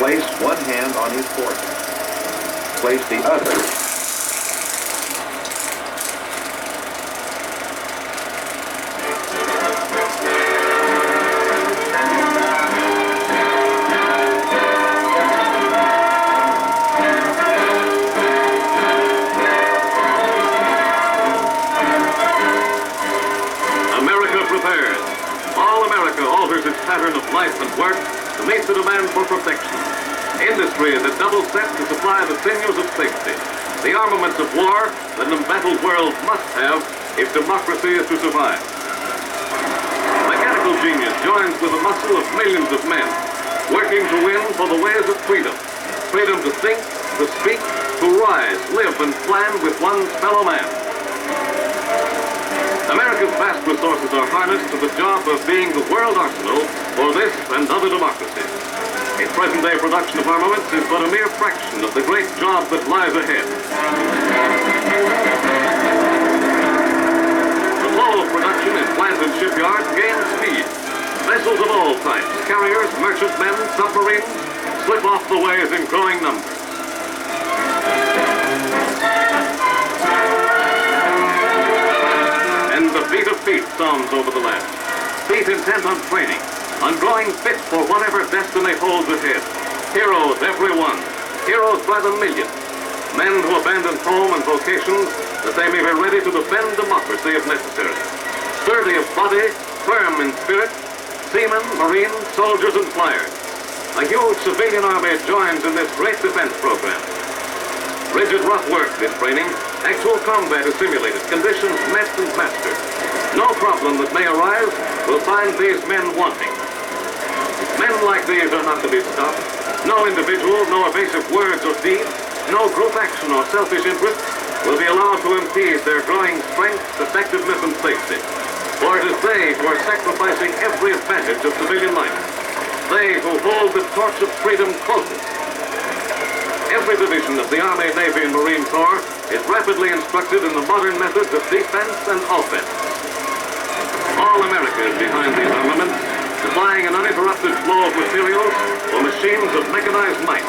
Place one hand on his forehead. Place the other. America prepares. All America alters its pattern of life and work to meet the demand for perfection. Industry is a double set to supply the sinews of safety, the armaments of war that an embattled world must have if democracy is to survive. Mechanical genius joins with the muscle of millions of men, working to win for the ways of freedom. Freedom to think, to speak, to rise, live, and plan with one's fellow man. America's vast resources are harnessed to the job of being the world arsenal for this and other democracies. Its present-day production of armaments is but a mere fraction of the great job that lies ahead. The flow of production in plant and shipyards gains speed. Vessels of all types, carriers, merchantmen, submarines, slip off the ways in growing numbers. And the beat of feet sounds over the land. Feet intent on training, on growing fit for whatever destiny holds ahead. Heroes, every one. Heroes by the million. Men who abandon home and vocations that they may be ready to defend democracy if necessary. Sturdy of body, firm in spirit, seamen, marines, soldiers, and flyers. A huge civilian army joins in this great defense program. Rigid, rough work, this training. Actual combat is simulated, conditions met and mastered. No problem that may arise will find these men wanting. Men like these are not to be stopped. No individual, no evasive words or deeds, no group action or selfish interest will be allowed to impede their growing strength, effectiveness, and safety. For it is they who are sacrificing every advantage of civilian life. They who hold the torch of freedom closest. Every division of the Army, Navy, and Marine Corps is rapidly instructed in the modern methods of defense and offense. All America is behind these armaments, supplying an uninterrupted flow of materials for machines of mechanized might.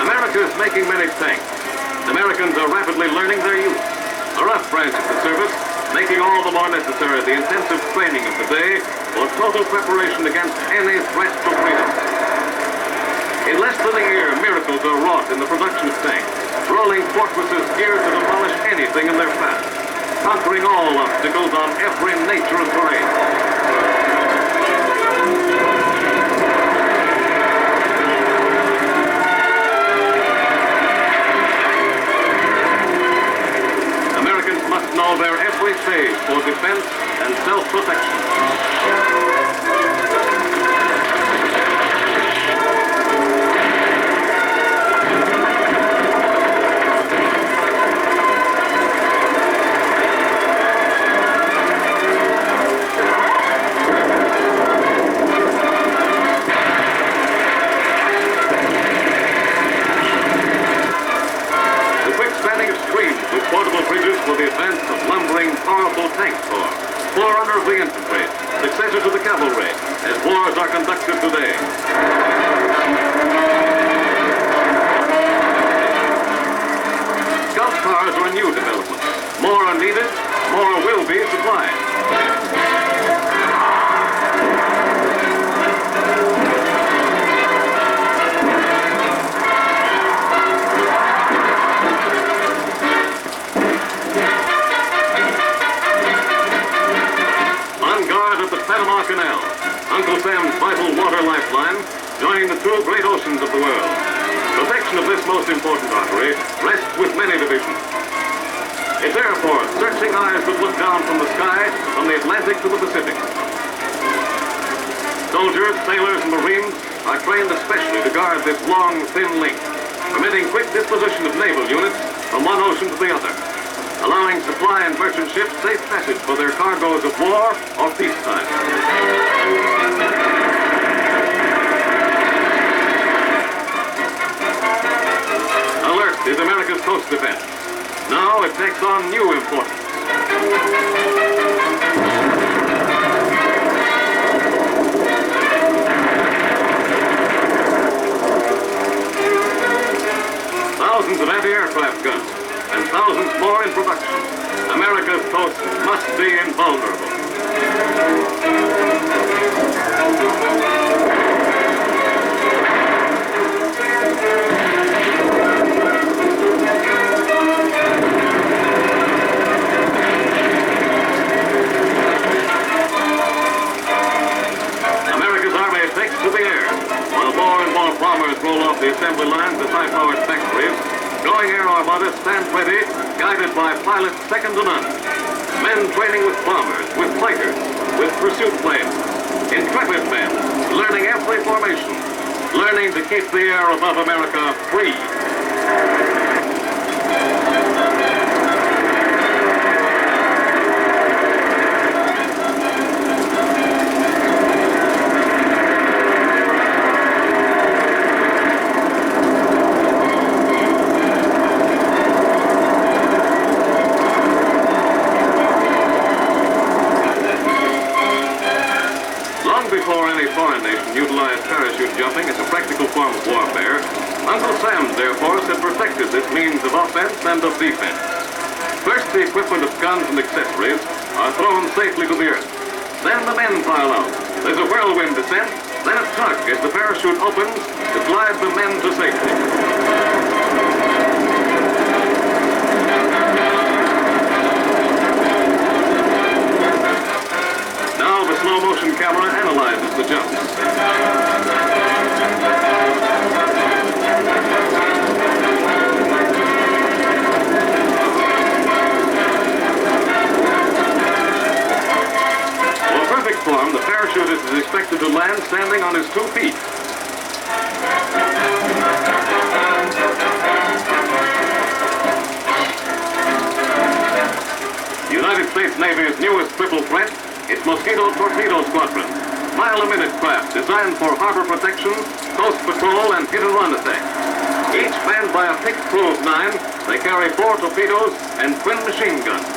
America is making many tanks. Americans are rapidly learning their use. A rough branch of the service, making all the more necessary the intensive training of the day for total preparation against any threat to freedom. In less than a year, miracles are wrought in the production of tanks, rolling fortresses geared to demolish anything in their path, conquering all obstacles on every nature and terrain. Americans must know their every phase for defense and self-protection. Portable bridges for the advance of lumbering, powerful tank corps, forerunner of the infantry, successor to the cavalry, as wars are conducted today. Scout cars are a new development. More are needed, more will be supplied. Panama Canal, Uncle Sam's vital water lifeline, joining the two great oceans of the world. Protection of this most important artery rests with many divisions. Its therefore searching eyes that look down from the sky from the Atlantic to the Pacific. Soldiers, sailors, and Marines are trained especially to guard this long, thin link, permitting quick disposition of naval units from one ocean to the other, allowing supply and merchant ships safe passage for their cargoes of war or peacetime. takes on new importance. Thousands of anti-aircraft guns and thousands more in production. America's coast must be invulnerable. America's army takes to the air, while more and more bombers roll off the assembly lines at high-powered factories. Going air armada stand ready, guided by pilots second to none. Men training with bombers, with fighters, with pursuit planes. Intrepid men, learning every formation, learning to keep the air above America free. Before any foreign nation utilized parachute jumping as a practical form of warfare, Uncle Sam's Air Force had perfected this means of offense and of defense. First, the equipment of guns and accessories are thrown safely to the earth. Then the men file out. There's a whirlwind descent, then a tug as the parachute opens to glide the men to safety. Slow-motion camera analyzes the jumps. For perfect form, the parachutist is expected to land standing on his 2 feet. The United States Navy's newest triple threat, its Mosquito Torpedo Squadron, mile-a-minute craft designed for harbor protection, coast patrol, and hit-and-run attack. Each manned by a picked cruise 9, they carry 4 torpedoes and twin machine guns.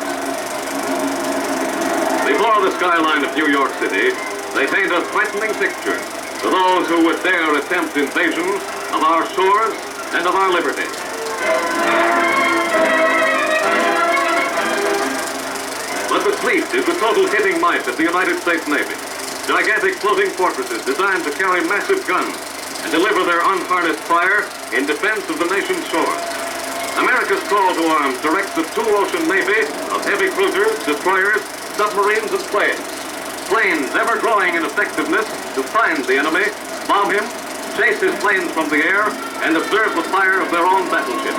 Before the skyline of New York City, they paint a frightening picture to those who would dare attempt invasion of our shores and of our liberty. But the fleet is the total hitting might of the United States Navy. Gigantic floating fortresses designed to carry massive guns and deliver their unharnessed fire in defense of the nation's shores. America's call to arms directs the 2-ocean navy of heavy cruisers, destroyers, submarines, and planes. Planes ever growing in effectiveness to find the enemy, bomb him, chase his planes from the air, and observe the fire of their own battleships.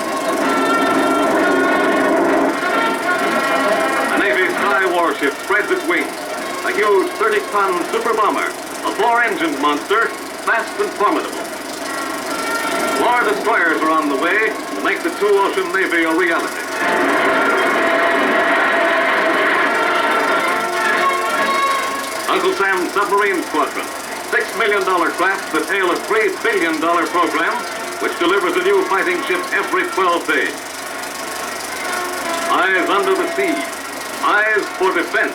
The Navy's Sky warship spreads its wings. A huge 30-ton super bomber, a 4-engined monster, fast and formidable. More destroyers are on the way to make the 2-ocean navy a reality. Uncle Sam's Submarine Squadron, $6 million craft that hail a $3 billion program which delivers a new fighting ship every 12 days. Eyes under the sea. Eyes for defense.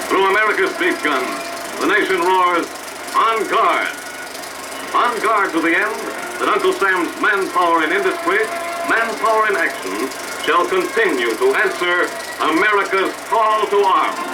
Through America's big guns, the nation roars, on guard. On guard to the end that Uncle Sam's manpower in industry, manpower in action, shall continue to answer America's call to arms.